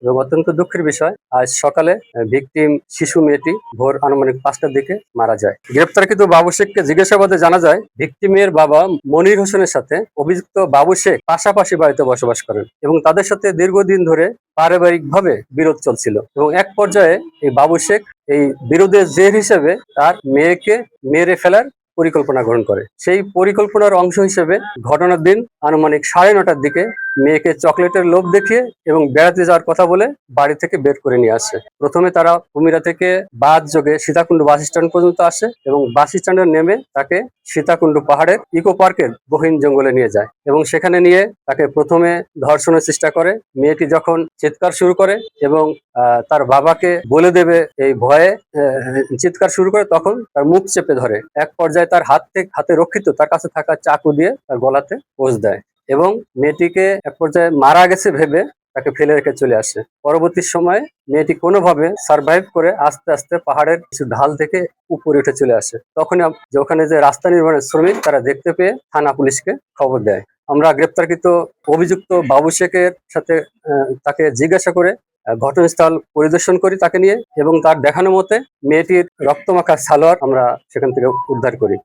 এবং অত্যন্ত দুঃখের বিষয় আজ সকালে ভিকটিম শিশু মেয়েটি ভোর আনুমানিক 5টার দিকে মারা যায়। গ্রেপ্তারকৃত বাবু শেখকে জিজ্ঞাসাবাদে জানা যায় ভিকটিমের বাবা মনির হোসেনের সাথে অভিযুক্ত বাবু শেখ পাশাপাশি বাড়িতে বসবাস করেন এবং তাদের সাথে দীর্ঘদিন ধরে পারিবারিকভাবে বিরোধ চলছিল এবং এক পর্যায়ে এই বাবু শেখ এই বিরোধের জের হিসেবে তার মেয়েকে মেরে ফেলার পরিকল্পনা গ্রহণ করে। সেই পরিকল্পনার অংশ হিসেবে ঘটনার দিন আনুমানিক 9:30টার দিকে মেয়েকে চকলেটের লোভ দেখিয়ে এবং বেড়াতে যাওয়ার কথা বলে বাড়ি থেকে বের করে নিয়ে আসে। প্রথমে তারা কুমিরা থেকে বাস যোগে সীতাকুণ্ড বাস স্ট্যান্ড পর্যন্ত আসে এবং বাস স্ট্যান্ডে নেমে তাকে সীতাকুণ্ড পাহাড়ের ইকো পার্কের গহীন জঙ্গলে নিয়ে যায় এবং সেখানে নিয়ে তাকে প্রথমে ধর্ষণের চেষ্টা করে। মেয়েটি যখন চিৎকার শুরু করে এবং তার বাবাকে বলে দেবে এই ভয়ে চিৎকার শুরু করে, তখন তার মুখ চেপে ধরে। এক পর্যায়ে তার হাতে রক্ষিত তার কাছে থাকা চাকু দিয়ে তার গলাতে পোঁচ দেয় এবং মেয়েটিকে এক পর্যায়ে মারা গেছে ভেবে তাকে ফেলে রেখে চলে আসে। পরবর্তী সময়ে মেয়েটি কোনোভাবে সার্ভাইভ করে আস্তে আস্তে পাহাড়ের কিছু ঢাল থেকে উপরে উঠে চলে আসে। তখনই ওখানে যে রাস্তা নির্মাণের শ্রমিক তারা দেখতে পেয়ে থানা পুলিশকে খবর দেয়। আমরা গ্রেপ্তারকৃত অভিযুক্ত বাবু শেখের সাথে তাকে জিজ্ঞাসা করে ঘটনাস্থল পরিদর্শন করি তাকে নিয়ে এবং তার দেখানো মতে মেয়েটির রক্তমাখা সালোয়ার আমরা সেখান থেকে উদ্ধার করি।